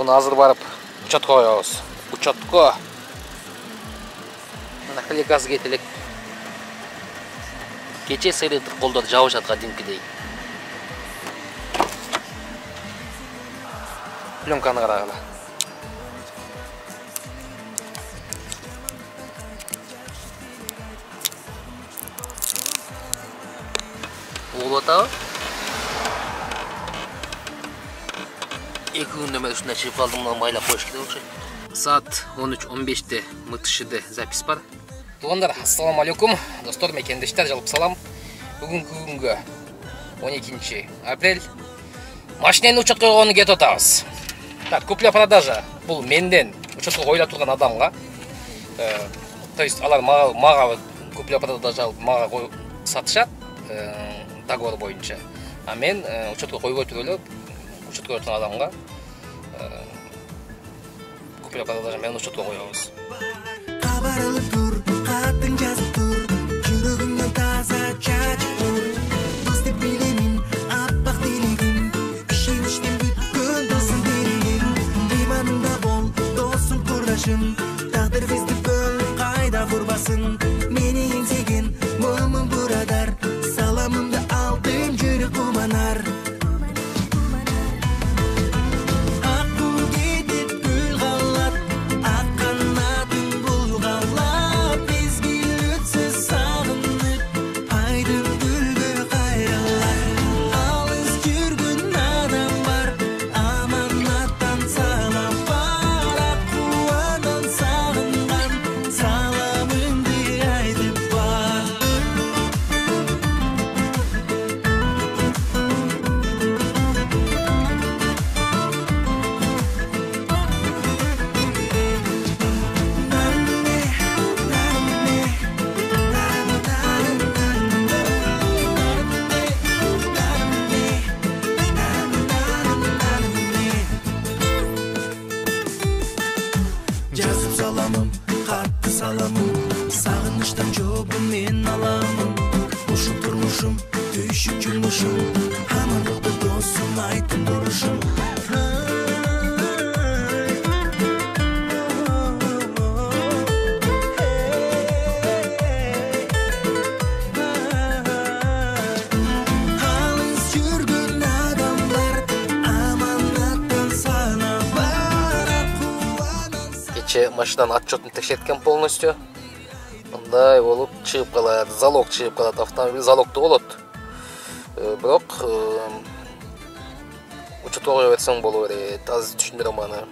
Муну азыр барып учетко коебуз. Учетко. Мына кликасы кетелек. Кече сыйлыктык колдорду жабышат кадимкидей. Пленканы карагыла. Болуп атабы? 2 күндөн бери ушундай чыгып калдым, мына майлап коюш керек окшойт. Саат 13:15-те МТШ'де запись бар. Туугандар, ассаламу алейкум. Достор, мекендештер, жалпы салам. Бүгүнкү күнгө 12 апрель. Машинени учетко койгону кетип атабыз. Так, купля-продажа. Бул менден учетко коюла турган адамга. То есть алар мага купля-продажа мага сатышат договор боюнча. А мен учетко койгой эле учетко койгон адамга купля-продажа мен учетко коебуз. Кабарылып тур, катын жазып тур, жүрөгүңдөн таза чачып тур. Дос деп билемин, аппак дилигим, ишеничтен бүткөн досум берегим. Иманыңда бол, досум курдашым, тагдыр бизди бөлүп кайда курбасын. Мени эңсеген момун бурадар, саламымды алдым жүрөк куманар. Жазып саламым, катты саламым, сагынычтан жогум мен аламын. Ушул турмушум, түйшүк жумушум, амандыкты досум айтып турушум. Машинаның отчетын текшерткен полностью. Мындай болуп чыгып калат, залог чыгып калат, автомобиль залогдо болот. Бирок учетко кое берсең боло берет. Азыр түшүндүрөм аны.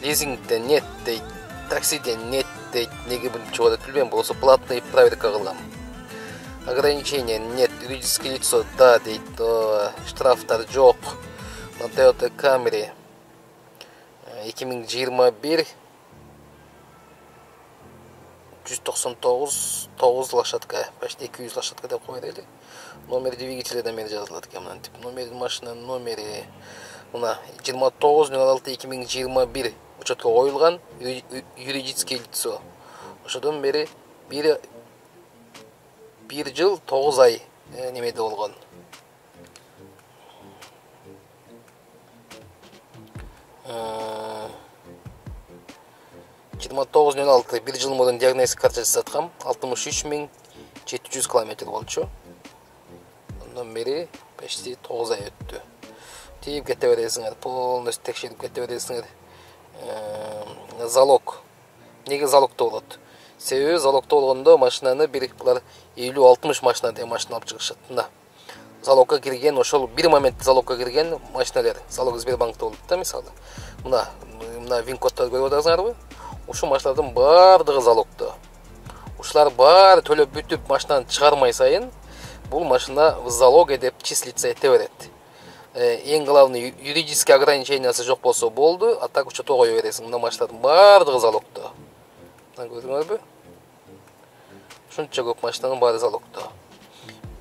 Лизингден нет дейт, таксиден нет дейт. Неге бул чыгып атат билбейм, болсо платный проверка кылгам. Ограничение нет, юридическое лицо да дейт, штрафтар жок. На Toyota Camry 2021 199 лошадка, почти 200 лошадка деп коет. Номер двигателя да мери жазылат экен мынтип. Номер машинанын номери мына 29/06/2021 учетко коюлган, юридическое лицо. Ошодон бери 1 жыл 9 ай немеде болгон. Жыйырма 29/06 1 жыл мурун диагностика карточасы саткам, 63.700 километр болчу. Ondan beri почти 9 ай өттү. Тийип кете бересиңер, полностью текшерип кете бересиңер. Залог. Неге залогдо болот? Себеби залогдо болгондо машинаны булар 50-60 машина деген машина алып чыгышат. Мына залогко кирген, ошол бир моментте залогко кирген машиналар, залог Сбербанкта болот да, мисалы. Мына вин-коддорду көрүп атасыңарбы? Ушул машиналардын баардыгы залогдо. Ушулар баары төлөп бүтүп машинаны чыгармай сайын бул машина в залоге деп числиться эте берет. Эң главный юридический ограничениясы жок болсо болду, а так учетко кое бересиң. Мына машиналардын баардыгы залогдо. Мына көрдүңөрбү? Ушунча көп машинанын баары залогдо.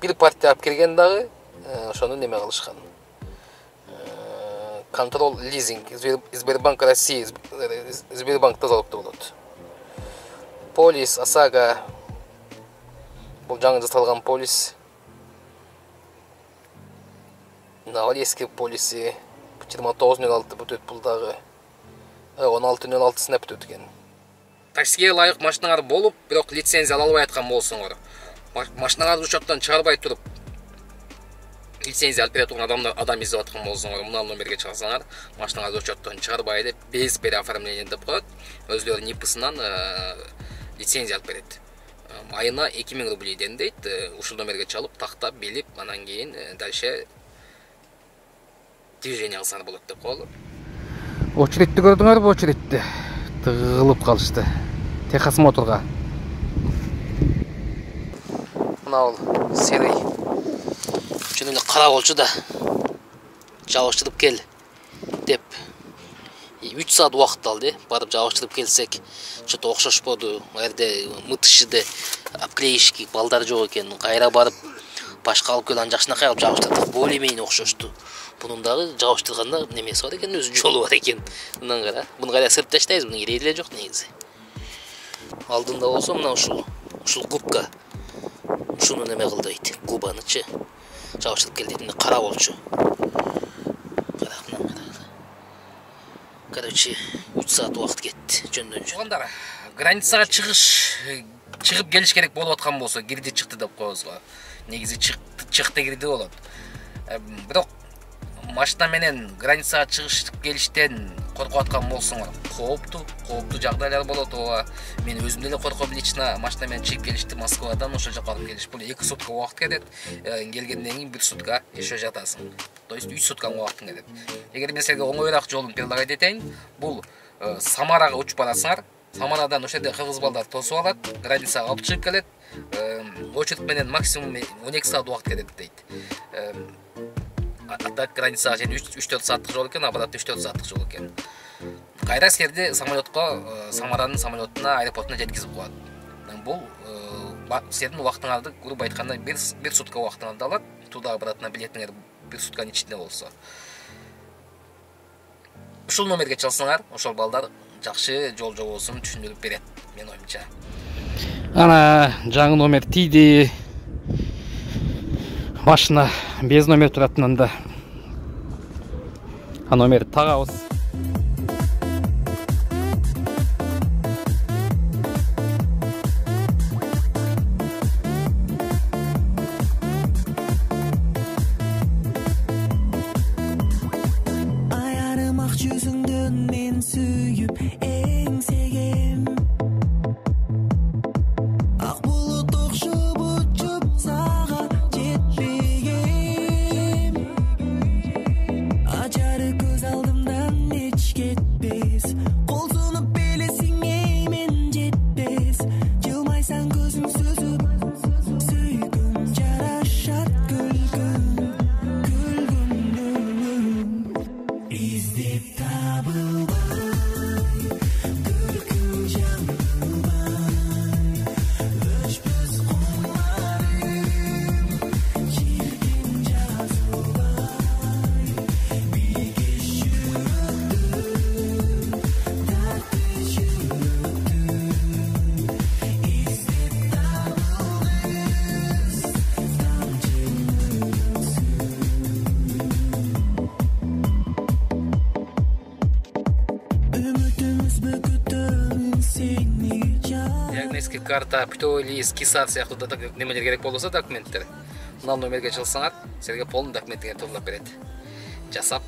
Бир партия алып келген дагы ошону неме кылышкан. Контрол лизинг, Сбербанк России, Сбербанкта залогдо болот. Полис, ОСАГО, бул жаңы жасалган полис. Новорецкий полиси 29/06 бүтөт бул дагы 16-16 снеп өткен. Таксиге лайық машиналар болып, бирок лицензия ала албай аткан болсоңор. Машиналарды учеттен чыгарбай туруп, лицензия алып бере турган адам издеп аткан болсоңор, мына номерге чыгсаңар, машиналарды учеттен чыгарбай деп без переоформления деп коет. Өзлөрү НИП-сынан лицензия алып берет. Айына 2000 рублейден дейт. Ушул номерге чалып, тактап, билип, анан кийин дальше движение кылсаңар болот деп коелу. Очередти көрдүңөрбү? Очередти тыгылып калышты. Техас моторга. Мына ол серый. Жөн эле кара болчу да. Жабыштырып кел деп 3 саат убакыт алды. Барып жабыштырып келсек, что-то окшошподу. Жерде мытышыды, обклеишки балдар жок экен. Кайра барып башка алып келген жакшынакай алып жабыштырдык. Более-менее окшошту. Bunun dagы жабыштырганда немеси бар экен, өзү жолу бар экен. Мындан кара. Буну кайра сырып таштайбыз, мунун кереги деле жок негизи. Алдында болсо мына ушул губка. Ушуну неме кыл дейт. Губанычы жабыштырып кел дейт. Кара болчу. Короче, 3 саат убакыт кетти. Жөндөн. Туугандар, границага чыгып келиш керек болуп аткан болсо, кирди чыкты деп коебуз. Негизи чыкты кирди болот. Бирок машина менен границага чыгышып келиштен коркуп аткан болсоңор, кооптуу жагдайлар болот. Ооба, мен өзүм деле корком, лично машина менен чыгып келишти Москвадан ошол жака алып келиш. Бул 2 сутка убакыт кетет. Келгенден кийин 1 сутка еще жатасың. То есть 3 сутка убакытың кетет. Эгер мен силерге оңоюраак жолун предлагать этейин, бул Самарага учуп барасыңар. Самарадан ошол жерде кыргыз балдар тосуп алат, границага алып чыгып келет. Очередь менен максимум 12 саат убакыт кетет дейт. Так границага 3-4 сааттык жол экен, обратно 3-4 сааттык жол экен. Кайра силерди самолетко, Самаранын самолетуна, аэропортуна жеткизип коет. Бул силердин убактыңарды, грубо айтканда, 1 сутка убактыңарды алат. Туда обратно билетиңер 1 сутканын ичинде болсо. Ушул номерге чалсаңар, ошол балдар жакшы жол жобосун түшүндүрүп берет, мен оюмча. Ана жаңы номер тийди. Машина без номер туратынында. А номер тагабыз. Диагностика карта, птовый лист, КИСАР сыяктуу немелер керек болсо документтер. Мына номерге чалсаңар, силерге полный документтер топлоп берет. Жасап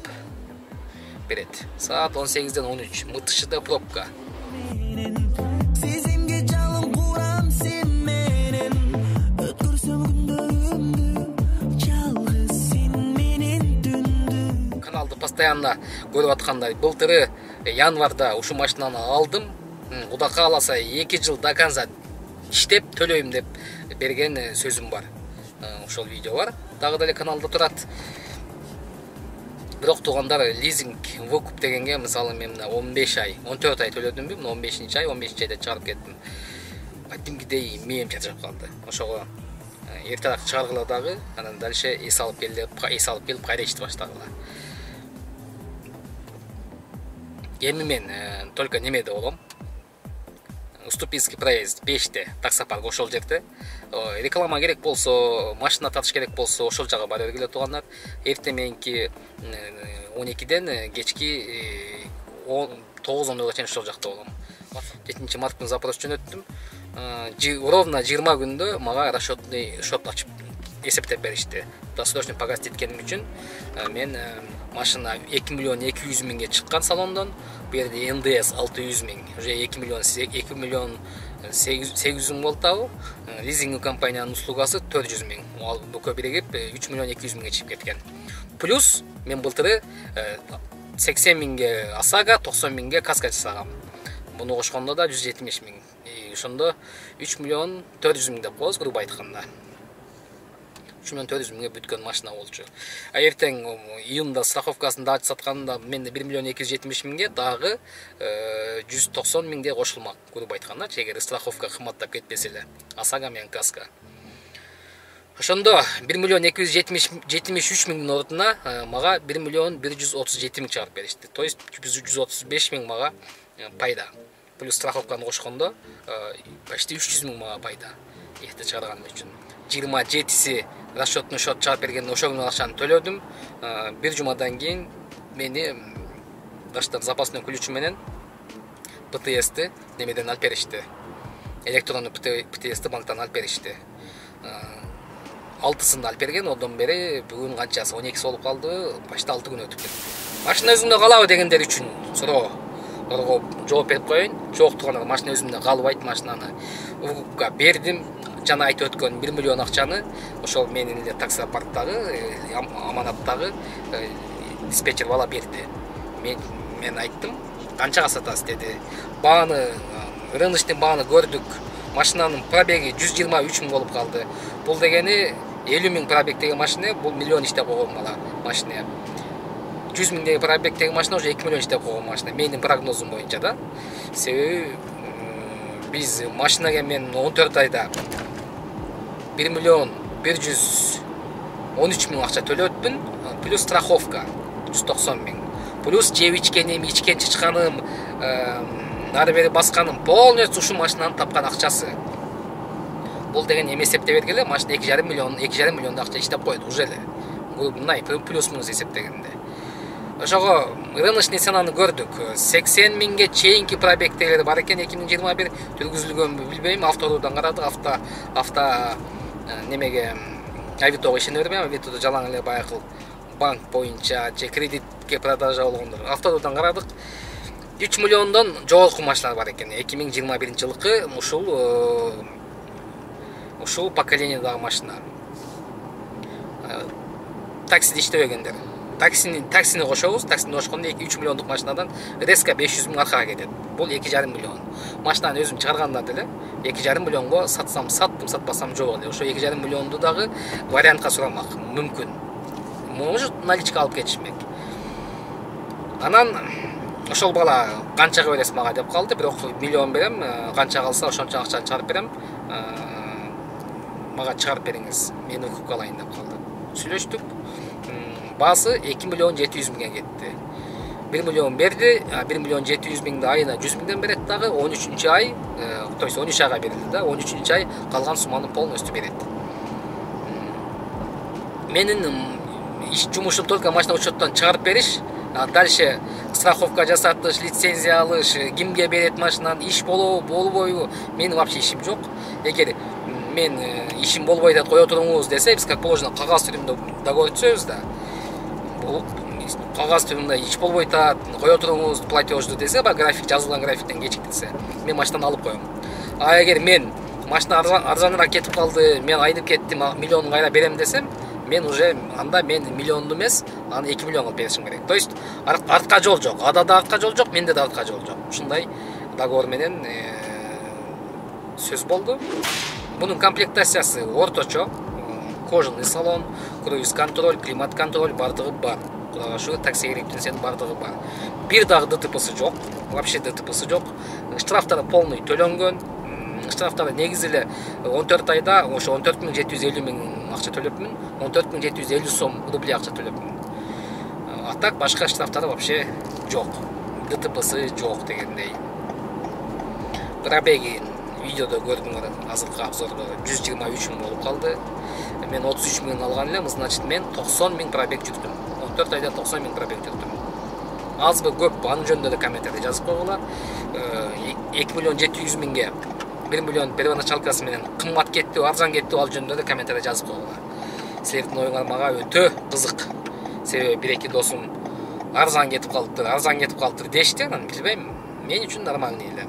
берет. Саат 18-ден 13, Мытышыда пробка. Каналды постоянно көрүп аткандай, былтыры январда ушу машинаны алдым. Куда кааласа 2 жыл до конца иштеп төлөйм деп берген сөзүм бар. Ошол видео бар. Дагы деле каналда турат. Бирок туугандар, лизинг выкуп дегенге, мисалы мен 15 ай, 14 ай төлөдүмбү, 15-ай, 15 айда чыгарып кеттим. Кадимкидей мээм чачырап калды. Ошого эртераак чыгаргыла дагы, анан дальше эс алып келип кайра иштеп баштагыла. Эми мен только немеде болом. Уступинский проезд 5-те таксопарк ошол жерде. Реклама керек болсо, машина татыш керек болсо, ошол жака бара бергиле туугандар. Эртең мененки 12-ден кечки 9-10 чейин ошол жакта болом. 7-марттын запрос жөнөттүм. Ровно 20 күндө мага расчетный счет ачып эсептеп беришти. Досрочный погасить эткеним үчүн мен машина 2 миллион 200 миңге чыккан салондон, бу жерде НДС 600 миң, уже 2 миллион 800 миң болду. Лизинг компаниянын услугасы 400 миң. Бул birigip 3 миллион 200 миңге чыгып кеткен. Плюс мен былтыры 80 миңге Асага, 90 миңге Каска жасагам. Буну кошкондо да 170 миң. Ошондо 3 миллион 400 миң деп коебуз, грубо айтканда. 3 миллион 400 миңге бүткөн машина болчу. Эртең июнда страховкасын дагы сатканда менде 1 миллион 270 миңге дагы 190 миңге кошулмак, грубо айтканда, эгер страховка кымбаттап кетпесе эле. Асага менен Каска. Ошондо 1 миллион 273 миңдин ордуна мага 1 миллион 137 миң чыгарып беришти. То есть 135 миң мага пайда. Плюс страховканы кошкондо почти 300 миң мага пайда. Эхте чыгарганым үчүн. 27си расчетный счет чыгарып берген ошол күнү акчаны төлөдүм. Бир жумадан кийин мени даштан запасный ключ менен ПТС'ти немеден алып беришти. Электрондук ПТС'ти банктан алып беришти. 6-сында алып берген, одан бери бүгүн канчасы 12 болуп калды, почти 6 күн өтүп кетти. Машина өзүмдө калабы дегендер үчүн суроо жооп берип коеюн. Жок турганда машина өзүмдө калбайт, машинаны УККка бердим. Жана айтып өткөн 1 миллион акчаны ошол менин эле таксопарктагы, аманаттагы диспетчер бала берди. Мен айттым, канчага сатасыз деди. Бааны, рыночный бааны көрдүк. Машинанын пробеги 123 миң болуп калды. Бул дегени 50 миң пробегдеги машина, бул миллион иштеп койгон бала машина. 100 миңдеги пробегдеги машина уже 2 миллион иштеп койгон машина. Менин прогнозум боюнча да. Себеби биз машинага мен 14 айда 1 миллион 113 миң акча төлөтпүн, плюс страховка 190 миң. Плюс жеп ичкеним, ичкен чычканым, ары бери басканым полностью ушул машинанын тапкан акчасы. Бул деген эме эсептеп бергеле, машина 2,5 миллион акча иштеп койду уже эле. Мындай плюс-минус эсептегенде. Ошого рыночный ценаны көрдүк. 80 миңге чейинки пробегтелер бар экен 2021 жүргүзүлгөнбү билбейм. Автодордан карадык, немеге Авитого ишене бербейм. Авитодо жалаң эле баягы банк боюнча же кредитке продажа болгондор. Автодордан карадык. 3 миллиондон жогорку машиналар бар экен. 2021 жылкы ушул поколениядагы машина. Таксиде иштебегендер. Таксини кошобуз. Таксини кошкондо 3 миллиондук машинадан резко 500 миң аркага кетет. Бул 2,5 миллион. Машинаны өзүм чыгарганда деле 2,5 миллионго сатсам саттым, сатпасам жок эле. Ошо 2,5 миллионду дагы вариантка сурамак мүмкүн. Может наличка алып кетишмек. Анан ошол бала канчага бересиз мага деп калды. Бирок миллион берем, канча калса ошончо акчаны чыгарып берем. Мага чыгарып бериңиз, мен укук алайын деп калды. Сүйлөштүк. Баасы 2 миллион 700 миңге кетти. 1 миллион берди, 1 миллион 700 миңди айына 100 миңден берет дагы, 13 ай, то есть 13 айга берилди да, 13 ай калган сумманы полностью берет. Менин иш жумушум только машина учеттон чыгарып бериш, дальше страховка жасатыш, лицензия алыш, кимге берет машинаны, иш болбойбу, менин вообще ишим жок. Эгер мен ишим болбой деп кое туруңуз десе, биз как положено кагаз түрүндө договор түзөбүз да. Бул кагаз түрүндө иш болбой атат, кое туруңуз платежду десе, ба график жазылган графиктен кечиктирсе, мен машинаны алып коем. А эгер мен машина арзаныраак кетип калды, мен айнып кеттим, миллионун кайра берем десем, мен уже анда мен миллионду эмес, аны 2 миллионго беришим керек. То есть артка жол жок, ада да артка жол жок, менде да артка жол жок. Ушундай договор менен сөз болду. Бунун комплектациясы орточо, кожаный салон, круиз контроль, климат контроль бардыгы бар. Кудайга шүгүр, такси керектин сенин бардыгы бар. Бир дагы ДТПсы жок, вообще ДТПсы жок. Штрафтары полный төлөнгөн. Штрафтары негизи эле 14 айда ошо 14,750 миң акча төлөпмүн, 14,750 сом рубль акча төлөпмүн. А так башка штрафтары вообще жок. ДТПсы жок дегендей. Пробеги видеодо көрдүңөр, азыркы обзордо 123 миң болуп калды. Мен 33 миң алган элем, значит мен 90 миң пробег жүрдүм. 14 айда 90 миң пробег жүрдүм. азбы көппү анын жөнүндө да комментарий жазып койгула. 2.700.000ге 1 миллион первоначалкасы менен кымбат кетти, арзан кетти, ал жөнүндө да комментарий жазып койгула. Силердин оюңар мага өтө кызык. Себеби бир-эки досум арзан кетип калыптыр дешти, анан билбейм, мен үчүн нормальный эле.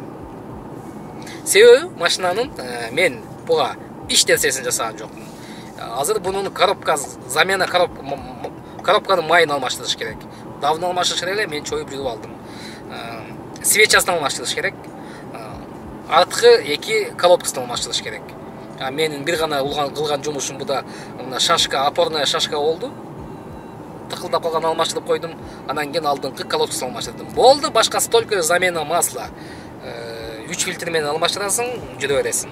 Себеби машинанын мен буга эч нерсесин жасаган жокмун. Азыр бунун замена коробканын майын алмаштырыш керек. Давно алмаштырыш керек эле, мен чоюп жүрүп алдым. Свечасын алмаштырыш керек. Арткы эки колодкасын алмаштырыш керек. Менин бир гана кылган жумушум буда мына шашка, опорная шашка болду. Тыкылдап калган алмаштырып койдум. Анан кийин алдыңкы колодкасын алмаштырдым. Болду, башкасы только замена масла. 3 фильтр менен алмаштырасың, жүрө бересиң.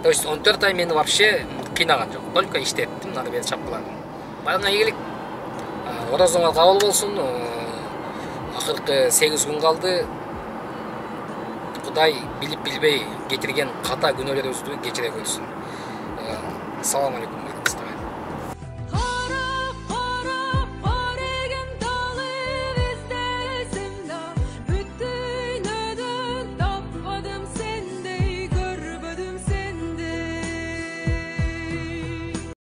То есть 14 ай мени вообще кыйнаган жок. Только иштеттим, аны бери чапкыладым. Барыңа ийгилик. Орозуңар кабыл болсун. Акыркы 8 күн калды. Кудай билип билбей кетирген ката күнөөлөрүбүздү кечире койсун. Assalamu alaikum.